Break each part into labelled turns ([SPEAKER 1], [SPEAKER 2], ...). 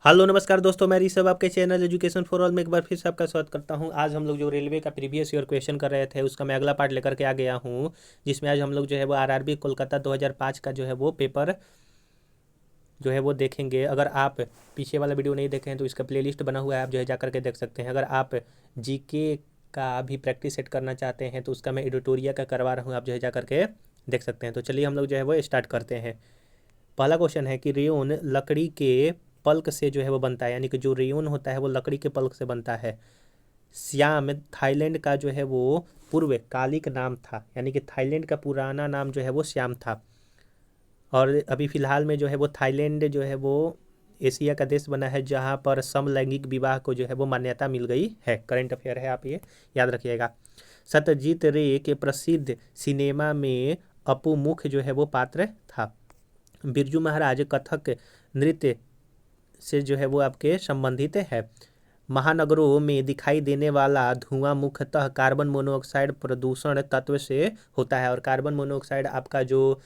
[SPEAKER 1] Hello नमस्कार दोस्तों, मैं ऋषभ आपके चैनल एजुकेशन फॉर ऑल में एक बार फिर से आपका स्वागत करता हूं। आज हम लोग जो रेलवे का प्रीवियस ईयर क्वेश्चन कर रहे थे उसका मैं अगला पार्ट लेकर के आ गया हूं, जिसमें आज हम लोग जो है वो आरआरबी कोलकाता 2005 का जो है वो पेपर जो है वो देखेंगे। अगर आप पीछे वाला वीडियो नहीं देखे हैं तो इसका प्लेलिस्ट बना हुआ है, आप जो है जा करके देख सकते हैं। अगर आप जीके का भी प्रैक्टिस सेट करना चाहते हैं तो उसका मैं एडिटोरिया का करवा रहा हूँ, आप जो है जा करके देख सकते हैं। तो चलिए हम लोग जो है वो स्टार्ट करते हैं। पहला क्वेश्चन है कि रेयोन लकड़ी के पल्क से जो है वो बनता है, यानी कि जो रेयोन होता है वो लकड़ी के पल्क से बनता है। श्याम थाईलैंड का जो है वो पूर्व कालिक नाम था, यानी कि थाईलैंड का पुराना नाम जो है वो श्याम था। और अभी फिलहाल में जो है वो थाईलैंड जो है वो एशिया का देश बना है जहाँ पर समलैंगिक विवाह को जो है वो मान्यता मिल गई है। करंट अफेयर है, आप ये याद रखिएगा। सत्यजीत रे के प्रसिद्ध सिनेमा में अपू मुख्य जो है वो पात्र था। बिरजू महाराज कथक नृत्य से जो है वो आपके संबंधित है। महानगरों में दिखाई देने वाला धुआं मुख्यतः कार्बन मोनोऑक्साइड प्रदूषण तत्व से होता है। और कार्बन मोनोऑक्साइड आपका जो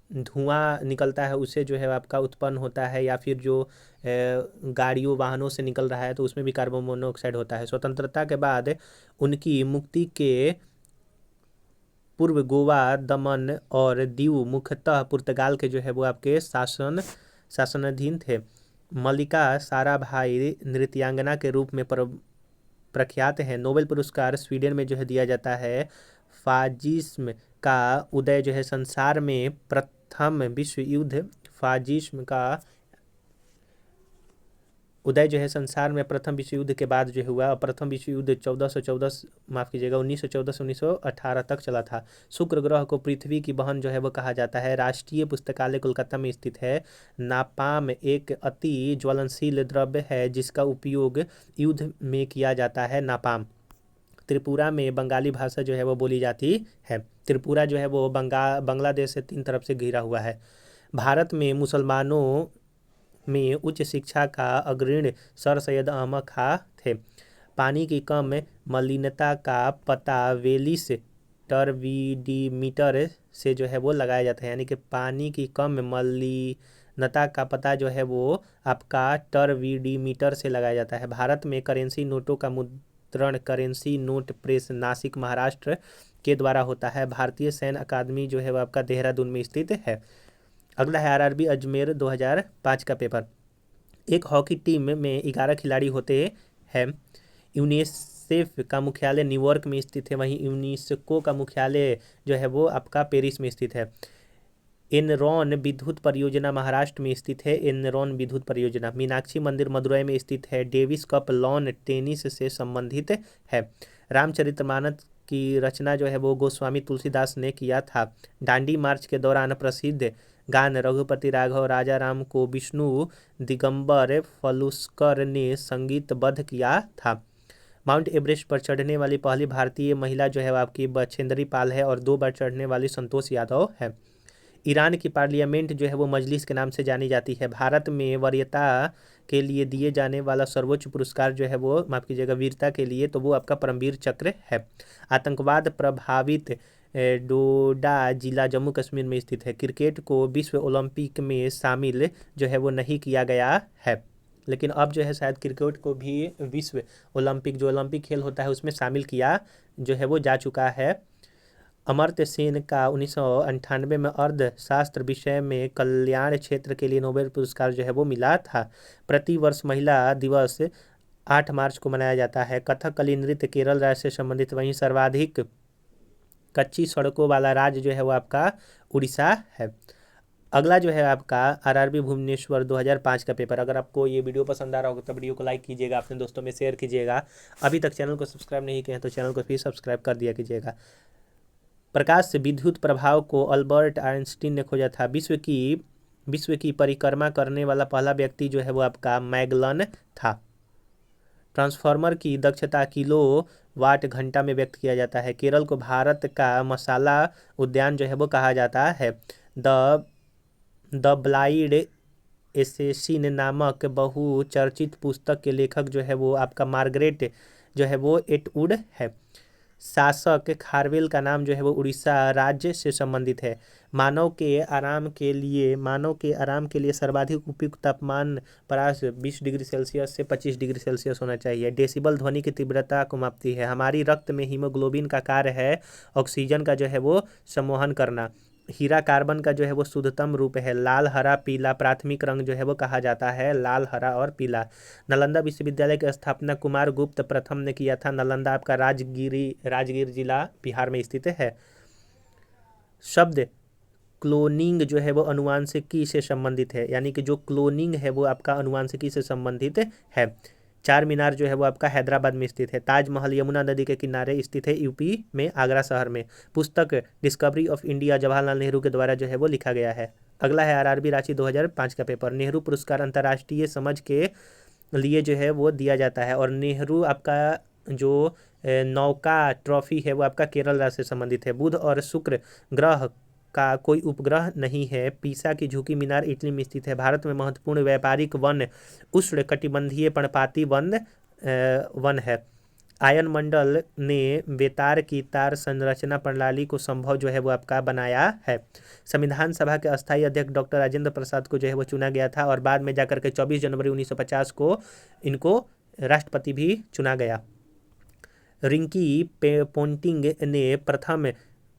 [SPEAKER 1] धुआं निकलता है उससे जो है आपका उत्पन्न होता है, या फिर जो गाड़ियों वाहनों से निकल रहा है तो उसमें भी कार्बन मोनोऑक्साइड होता है। स्वतंत्रता के बाद उनकी मुक्ति के पूर्व गोवा, दमन और दीव मुख्यतः पुर्तगाल के जो है वो आपके शासनाधीन थे। मल्लिका साराभाई नृत्यांगना के रूप में प्रख्यात हैं। नोबेल पुरस्कार स्वीडन में जो है दिया जाता है। फाजिज्म का उदय जो है संसार में प्रथम विश्व युद्ध फाजिज्म का उदय जो है संसार में प्रथम विश्व युद्ध के बाद जो हुआ। प्रथम विश्व युद्ध 1414 माफ़ कीजिएगा 1914 से 1918 तक चला था। शुक्र ग्रह को पृथ्वी की बहन जो है वो कहा जाता है। राष्ट्रीय पुस्तकालय कोलकाता में स्थित है। नापाम एक अति ज्वलनशील द्रव्य है जिसका उपयोग युद्ध में किया जाता है। नापाम। त्रिपुरा में बंगाली भाषा जो है वो बोली जाती है। त्रिपुरा जो है वो बांग्लादेश से 3 तरफ से घिरा हुआ है। भारत में मुसलमानों में उच्च शिक्षा का अग्रणी सर सैयद अहमद खां थे। पानी की कम मलिनता का पता वेलिस टर्बिडिमीटर से जो है वो लगाया जाता है, यानी कि पानी की कम मलिनता का पता जो है वो आपका टर्बिडिमीटर से लगाया जाता है। भारत में करेंसी नोटों का मुद्रण currency note press Nashik Maharashtra के द्वारा होता है। भारतीय सैन्य अकादमी जो है वो आपका देहरादून में स्थित है। अगला है आरआरबी अजमेर 2005 का पेपर। एक हॉकी टीम में 11 खिलाड़ी होते हैं। यूनिसेफ का मुख्यालय न्यूयॉर्क में स्थित है, वहीं यूनेस्को का मुख्यालय जो है वो आपका पेरिस में स्थित है। एनरॉन विद्युत परियोजना महाराष्ट्र में स्थित है। एनरॉन विद्युत परियोजना। मीनाक्षी मंदिर मदुरई में स्थित है। डेविस कप लॉन टेनिस से संबंधित है। रामचरितमानस की रचना जो है वो गोस्वामी तुलसीदास ने किया था। दांडी मार्च के दौरान प्रसिद्ध गान रघुपति राघव राजा राम को विष्णु दिगंबर फलुस्कर ने संगीतबद्ध किया था। माउंट एवरेस्ट पर चढ़ने वाली पहली भारतीय महिला जो है वो आपकी बछेंद्री पाल है, और 2 बार चढ़ने वाली संतोष यादव है। ईरान की पार्लियामेंट जो है वो मजलिस के नाम से जानी जाती है। भारत में वरीयता के लिए दिए जाने वाला सर्वोच्च पुरस्कार जो है वो माफ़ कीजिएगा वीरता के लिए, तो वो आपका परमवीर चक्र है। आतंकवाद प्रभावित डोडा जिला जम्मू कश्मीर में स्थित है। क्रिकेट को विश्व ओलंपिक में शामिल जो है वो नहीं किया गया है, लेकिन अब जो है शायद क्रिकेट को भी विश्व ओलंपिक जो ओलंपिक खेल होता है उसमें शामिल किया जो है वो जा चुका है। अमर्त्य सेन का 1998 में अर्थशास्त्र विषय में कल्याण क्षेत्र के लिए नोबेल पुरस्कार जो है वो मिला था। प्रतिवर्ष महिला दिवस 8 मार्च को मनाया जाता है। कथकली नृत्य केरल राज्य से संबंधित, वहीं सर्वाधिक कच्ची सड़कों वाला राज्य जो है वो आपका उड़ीसा है। अगला जो है आपका आरआरबी भुवनेश्वर 2005 का पेपर। अगर आपको ये वीडियो पसंद आ रहा होगा तो वीडियो को लाइक कीजिएगा, अपने दोस्तों में शेयर कीजिएगा। अभी तक चैनल को सब्सक्राइब नहीं किए हैं तो चैनल को फिर सब्सक्राइब कर दिया कीजिएगा। प्रकाश से विद्युत प्रभाव को अल्बर्ट आइंस्टीन ने खोजा था। विश्व की परिक्रमा करने वाला पहला व्यक्ति जो है वो आपका मैगलन था। ट्रांसफार्मर की दक्षता किलो वाट घंटा में व्यक्त किया जाता है। केरल को भारत का मसाला उद्यान जो है वो कहा जाता है। द द ब्लाइंड एसेसिन नामक बहुचर्चित पुस्तक के लेखक जो है वो आपका मार्गरेट जो है वो एटवुड है। शासक खारवेल का नाम जो है वो उड़ीसा राज्य से संबंधित है। मानव के आराम के लिए सर्वाधिक उपयुक्त तापमान परास 20 डिग्री सेल्सियस से 25 डिग्री सेल्सियस होना चाहिए। डेसिबल ध्वनि की तीव्रता को मापती है। हमारी रक्त में हीमोग्लोबिन का कार्य है ऑक्सीजन का जो है वो संवहन करना। हीरा कार्बन का जो है वो शुद्धतम रूप है। लाल हरा पीला प्राथमिक रंग जो है वो कहा जाता है, लाल हरा और पीला। नालंदा विश्वविद्यालय की स्थापना कुमार गुप्त प्रथम ने किया था। नालंदा आपका राजगीर जिला बिहार में स्थित है। शब्द क्लोनिंग जो है वो अनुवांशिकी से संबंधित है, यानी कि जो क्लोनिंग है वो आपका अनुवांशिकी से संबंधित है। चार मीनार जो है वो आपका हैदराबाद में स्थित है। ताजमहल यमुना नदी के किनारे स्थित है, यूपी में आगरा शहर में। पुस्तक discovery of India Jawaharlal Nehru के द्वारा जो है वो लिखा गया है। अगला है आरआरबी रांची 2005 का पेपर। नेहरू पुरस्कार अंतर्राष्ट्रीय समझ के लिए जो है वो दिया जाता है। और नेहरू आपका जो नौका ट्रॉफी है वो आपका केरल राज्य से संबंधित है। बुध और शुक्र ग्रह का कोई उपग्रह नहीं है। पीसा की झुकी मीनार इटली में स्थित है। भारत में महत्वपूर्ण व्यापारिक वन उष्ण कटिबंधीय पर्णपाती वन है। आयन मंडल ने बेतार की तार संरचना प्रणाली को संभव जो है वो आपका बनाया है। संविधान सभा के अस्थायी अध्यक्ष डॉक्टर राजेंद्र प्रसाद को जो है वो चुना गया था और बाद में जाकर के 24 जनवरी 1950 को इनको राष्ट्रपति भी चुना गया। रिंकी पोंटिंग ने प्रथम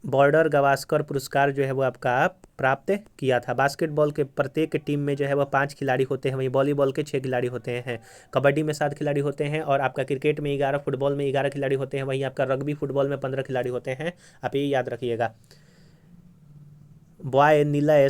[SPEAKER 1] बॉर्डर गावस्कर पुरस्कार जो है वो आपका प्राप्त किया था। बास्केटबॉल के प्रत्येक टीम में जो है वो 5 खिलाड़ी होते हैं, वहीं वॉलीबॉल के 6 खिलाड़ी होते हैं। कबड्डी में 7 खिलाड़ी होते हैं और आपका क्रिकेट में 11, फुटबॉल में 11 खिलाड़ी होते हैं, वहीं आपका रग्बी फुटबॉल में 15 खिलाड़ी होते हैं। आप ये याद रखिएगा। बाया निलय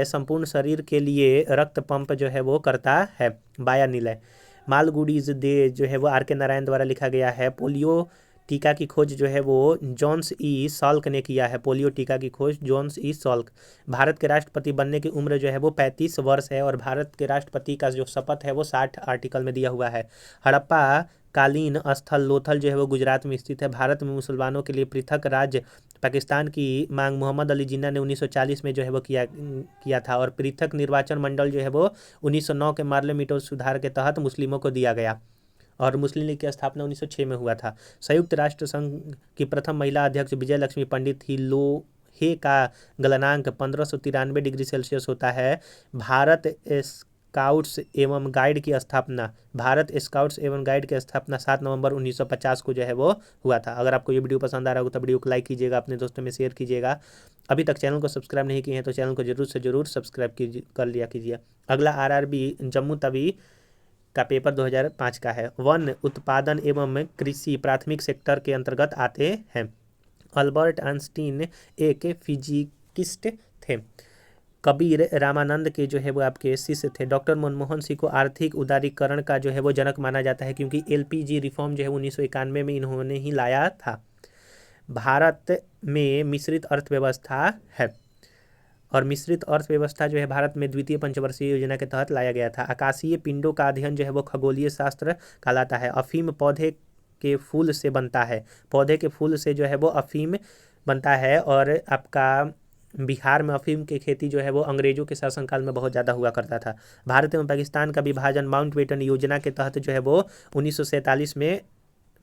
[SPEAKER 1] संपूर्ण शरीर के लिए रक्त पंप जो है वो करता है। बाया निलय। मालगुडीज डे जो है वो आर.के. नारायण द्वारा लिखा गया है। पोलियो टीका की खोज जो है वो जॉन्स ई सॉल्क ने किया है। पोलियो टीका की खोज जॉन्स ई सॉल्क। भारत के राष्ट्रपति बनने की उम्र जो है वो 35 वर्ष है और भारत के राष्ट्रपति का जो शपथ है वो 60 आर्टिकल में दिया हुआ है। हड़प्पा कालीन स्थल लोथल जो है वो गुजरात में स्थित है। भारत में मुसलमानों के लिए पृथक राज्य पाकिस्तान की मांग मोहम्मद अली जिन्ना ने 1940 में जो है वो किया था। और पृथक निर्वाचन मंडल जो है वो 1909 के पार्लियामेंट सुधार के तहत मुस्लिमों को दिया गया और मुस्लिम लीग की स्थापना 1906 में हुआ था। संयुक्त राष्ट्र संघ की प्रथम महिला अध्यक्ष विजय लक्ष्मी पंडित थी। लोहे का गलनांक 1593 डिग्री सेल्सियस होता है। भारत स्काउट्स एवं गाइड की स्थापना 7 नवंबर 1950 को जो है वो हुआ था। अगर आपको ये वीडियो पसंद आ रहा हो तो वीडियो को लाइक कीजिएगा, अपने दोस्तों में शेयर कीजिएगा। अभी तक चैनल को सब्सक्राइब नहीं किए हैं तो चैनल को जरूर से जरूर सब्सक्राइब कर लिया कीजिए। अगला आरआरबी जम्मू तवी का पेपर 2005 का है। वन उत्पादन एवं कृषि प्राथमिक सेक्टर के अंतर्गत आते हैं। अल्बर्ट आइंस्टीन एक फिजिकिस्ट थे। कबीर रामानंद के जो है वो आपके शिष्य थे। डॉक्टर मनमोहन सिंह को आर्थिक उदारीकरण का जो है वो जनक माना जाता है क्योंकि एलपीजी रिफॉर्म जो है 1991 में इन्होंने ही लाया था। भारत में मिश्रित अर्थव्यवस्था है और मिश्रित अर्थव्यवस्था जो है भारत में द्वितीय पंचवर्षीय योजना के तहत लाया गया था। आकाशीय पिंडों का अध्ययन जो है वो खगोलीय शास्त्र कहलाता है। अफीम पौधे के फूल से बनता है। पौधे के फूल से जो है वो अफीम बनता है और आपका बिहार में अफीम की खेती जो है वो अंग्रेजों के शासनकाल में बहुत ज़्यादा हुआ करता था। भारत एवं पाकिस्तान का विभाजन माउंटबेटन योजना के तहत जो है वो 1947 में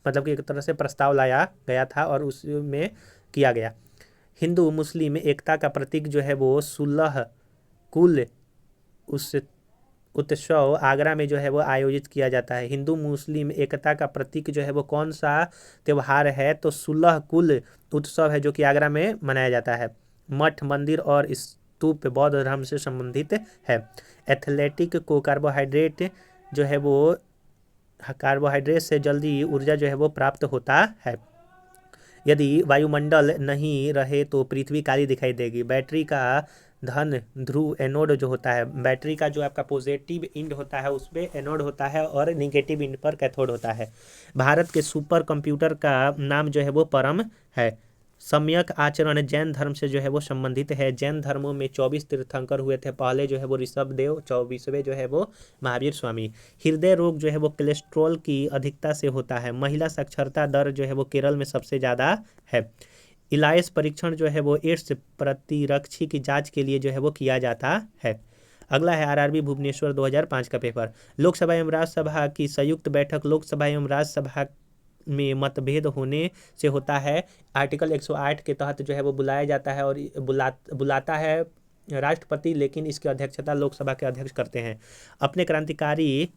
[SPEAKER 1] मतलब कि एक तरह से प्रस्ताव लाया गया था और उसमें किया गया। हिंदू मुस्लिम एकता का प्रतीक जो है वो 16 कुल उस उत्सव आगरा में जो है वो आयोजित किया जाता है। हिंदू मुस्लिम एकता का प्रतीक जो है वो कौन सा त्यौहार है तो 16 कुल उत्सव है जो कि आगरा में मनाया जाता है। मठ मंदिर और स्तूप बौद्ध धर्म से संबंधित है। एथलेटिक को कार्बोहाइड्रेट जो है वो कार्बोहाइड्रेट से जल्दी ऊर्जा जो है वो प्राप्त होता है। यदि वायुमंडल नहीं रहे तो पृथ्वी काली दिखाई देगी। बैटरी का धन ध्रुव एनोड जो होता है, बैटरी का जो आपका पॉजिटिव इंड होता है उस पर एनोड होता है और निगेटिव इंड पर कैथोड होता है। भारत के सुपर कंप्यूटर का नाम जो है वो परम है। सम्यक आचरण जैन धर्म से जो है वो संबंधित है। जैन धर्मों में 24 तीर्थंकर हुए थे। पहले जो है वो ऋषभ देव, 24वें जो है वो महावीर स्वामी। हृदय रोग जो है वो कोलेस्ट्रॉल की अधिकता से होता है। महिला साक्षरता दर जो है वो केरल में सबसे ज़्यादा है। इलायस परीक्षण जो है वो एड्स प्रतिरक्षी की जांच के लिए जो है वो किया जाता है। अगला है आरआरबी भुवनेश्वर 2005 का पेपर। लोकसभा एवं राज्यसभा की संयुक्त बैठक लोकसभा एवं राज्यसभा में मतभेद होने से होता है। आर्टिकल 108 के तहत जो है वो बुलाया जाता है और बुलाता है राष्ट्रपति, लेकिन इसकी अध्यक्षता लोकसभा के अध्यक्ष करते हैं। अपने क्रांतिकारी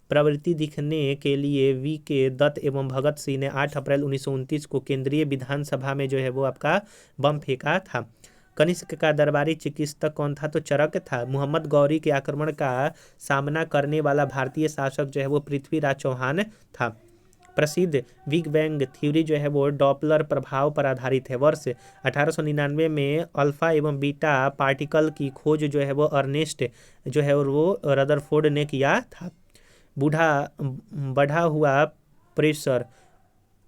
[SPEAKER 1] प्रवृत्ति दिखने के लिए वी.के. दत्त एवं भगत सिंह ने 8 अप्रैल 1929 को केंद्रीय विधानसभा में जो है वो आपका बम फेंका था। कनिष्क का दरबारी चिकित्सक कौन था? तो चरक था। मोहम्मद गौरी के आक्रमण का सामना करने वाला भारतीय शासक जो है वो पृथ्वीराज चौहान था। प्रसिद्ध बिग बैंग थ्योरी जो है वो डॉपलर प्रभाव पर आधारित है। वर्ष 1899 में अल्फा एवं बीटा पार्टिकल की खोज जो है वो अर्नेस्ट जो है वो रदरफोर्ड ने किया था। बढ़ा हुआ प्रेशर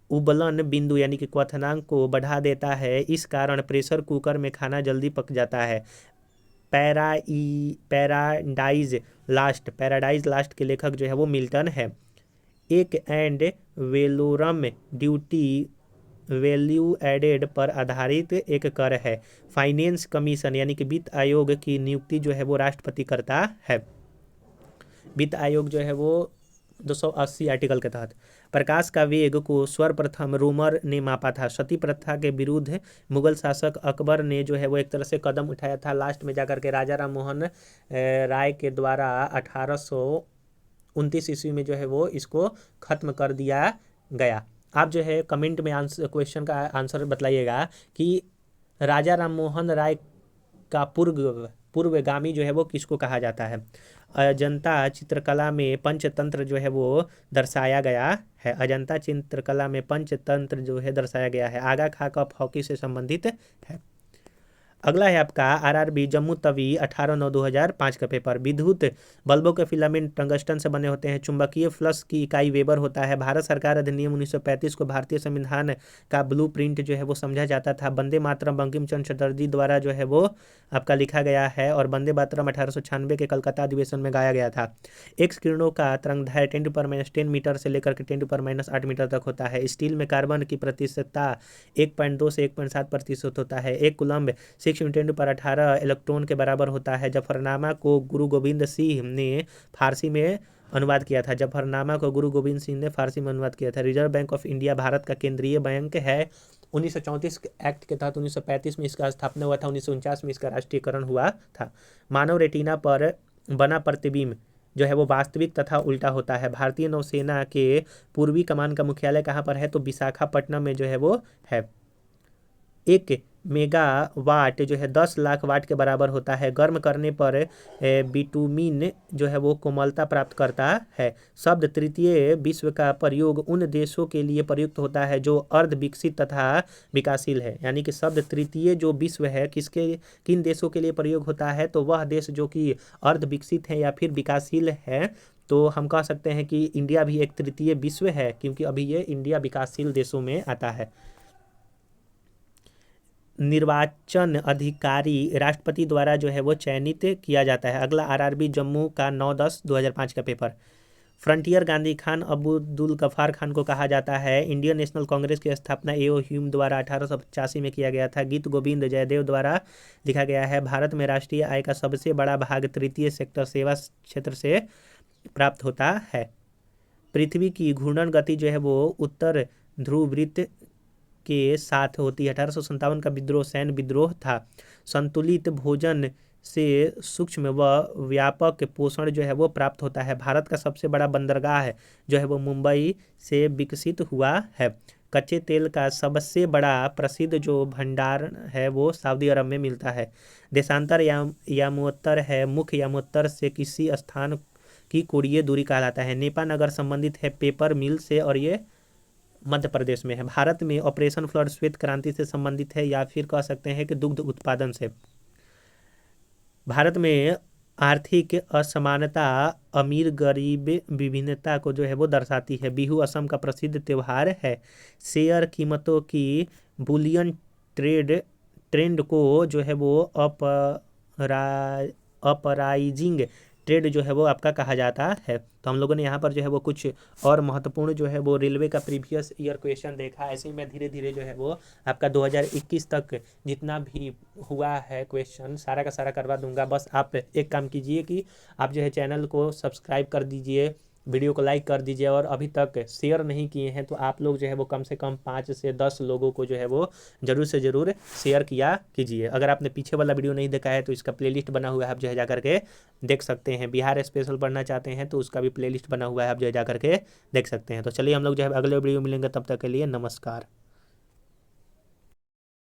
[SPEAKER 1] उबलन बिंदु यानी कि क्वथनांक को बढ़ा देता है, इस कारण प्रेशर कुकर में खाना जल्दी पक जाता है। पैराडाइज लास्ट के लेखक जो है वो मिल्टन है। एक एंड वेलोरम ड्यूटी वैल्यू एडेड पर आधारित एक कर है। फाइनेंस कमीशन यानी कि वित्त आयोग की नियुक्ति जो है वो राष्ट्रपति करता है। वित्त आयोग जो है वो 280 आर्टिकल के तहत। प्रकाश का वेग को सर्वप्रथम रोमर ने मापा था। सती प्रथा के विरुद्ध मुगल शासक अकबर ने जो है वो एक तरह से कदम उठाया था। लास्ट में जाकर के राजा राम मोहन राय के द्वारा 1829 ईस्वी में जो है वो इसको खत्म कर दिया गया। आप जो है कमेंट में क्वेश्चन का आंसर बताइएगा कि राजा राम मोहन राय का पूर्वगामी जो है वो किसको कहा जाता है। अजंता चित्रकला में पंचतंत्र जो है वो दर्शाया गया है। अजंता चित्रकला में पंचतंत्र जो है दर्शाया गया है। आगा खा कप हॉकी से संबंधित है। अगला है आपका आरआरबी जम्मू तवी 18/9/2005 का पेपर। विद्युत बल्बों के फिलामेंट टंगस्टन से बने होते हैं। चुंबकीय फ्लक्स की इकाई वेबर होता है। भारत सरकार अधिनियम 1935 को भारतीय संविधान का ब्लूप्रिंट जो है वो समझा जाता था। वंदे मातरम बंकिम चंद्र चटर्जी द्वारा जो है वो आपका लिखा गया है और वंदे मातरम 1896 के कलकत्ता अधिवेशन में गाया गया था। एक्स किरणों का तरंगदैर्घ्य 10⁻10 मीटर से लेकर के 10⁻8 मीटर तक होता है। स्टील में कार्बन की प्रतिशतता 1.2 से 1.7% होता है। एक कूलम्ब 6×10⁻18 इलेक्ट्रॉन के बराबर होता है। जफरनामा को गुरु गोविंद सिंह ने फारसी में अनुवाद किया था। Reserve bank of India Bharat का केंद्रीय बैंक है। 1934 एक्ट के तहत 1935 में इसका स्थापना हुआ था। 1949 में इसका राष्ट्रीयकरण हुआ था। मानव रेटिना पर बना प्रतिबिंब जो है वो वास्तविक तथा उल्टा होता है। भारतीय नौसेना के पूर्वी कमान का मुख्यालय कहाँ पर है? तो विशाखापट्टनम में जो है वो है। 1 मेगावाट जो है 10 लाख वाट के बराबर होता है। गर्म करने पर बिटुमिन जो है वो कोमलता प्राप्त करता है। शब्द तृतीय विश्व का प्रयोग उन देशों के लिए प्रयुक्त होता है जो अर्ध विकसित तथा विकासशील है। यानी कि शब्द तृतीय जो विश्व है किन देशों के लिए प्रयोग होता है? तो वह देश जो कि अर्ध विकसित है या फिर विकासशील है। तो हम कह सकते हैं कि इंडिया भी एक तृतीय विश्व है, क्योंकि अभी ये इंडिया विकासशील देशों में आता है। निर्वाचन अधिकारी राष्ट्रपति द्वारा जो है वो चयनित किया जाता है। अगला आरआरबी जम्मू का 9/10/2005 का पेपर। फ्रंटियर गांधी खान अब्दुल गफ्फार खान को कहा जाता है। इंडियन नेशनल कांग्रेस की स्थापना ए.ओ. ह्यूम द्वारा 1885 में किया गया था। गीत गोविंद जयदेव द्वारा लिखा गया है। भारत में राष्ट्रीय आय का सबसे बड़ा भाग तृतीय सेक्टर सेवा क्षेत्र से प्राप्त होता है। पृथ्वी की घूर्णन गति जो है वो उत्तर ध्रुववृत्त के साथ होती है। 1857 का विद्रोह सैन्य विद्रोह था। संतुलित भोजन से सूक्ष्म व व्यापक पोषण जो है वो प्राप्त होता है। भारत का सबसे बड़ा बंदरगाह जो है वो मुंबई से विकसित हुआ है। कच्चे तेल का सबसे बड़ा प्रसिद्ध जो भंडार है वो सऊदी अरब में मिलता है। देशांतर यामोत्तर है। मुख्य यामोत्तर से किसी स्थान की कोणीय दूरी कहलाता है। नेपा नगर संबंधित है पेपर मिल से और ये मध्य प्रदेश में है। भारत में ऑपरेशन फ्लड श्वेत क्रांति से संबंधित है या फिर कह सकते हैं कि दुग्ध उत्पादन से। भारत में आर्थिक असमानता अमीर गरीब विभिन्नता को जो है वो दर्शाती है। बिहू असम का प्रसिद्ध त्यौहार है। शेयर कीमतों की बुलियन ट्रेंड को जो है वो अपराइजिंग ट्रेड जो है वो आपका कहा जाता है। तो हम लोगों ने यहाँ पर जो है वो कुछ और महत्वपूर्ण जो है वो रेलवे का प्रीवियस ईयर क्वेश्चन देखा। ऐसे ही मैं धीरे धीरे जो है वो आपका 2021 तक जितना भी हुआ है क्वेश्चन सारा का सारा करवा दूंगा। बस आप एक काम कीजिए कि आप जो है चैनल को सब्सक्राइब कर दीजिए वीडियो को लाइक कर दीजिए, और अभी तक शेयर नहीं किए हैं तो आप लोग जो है वो कम से कम 5 से 10 लोगों को जो है वो ज़रूर से ज़रूर शेयर किया कीजिए। अगर आपने पीछे वाला वीडियो नहीं देखा है तो इसका प्लेलिस्ट बना हुआ है, आप जो है जा करके देख सकते हैं। बिहार स्पेशल पढ़ना चाहते हैं तो उसका भी प्लेलिस्ट बना हुआ है, आप जो है जा करके देख सकते हैं। तो चलिए हम लोग जो है अगले वीडियो मिलेंगे, तब तक के लिए नमस्कार।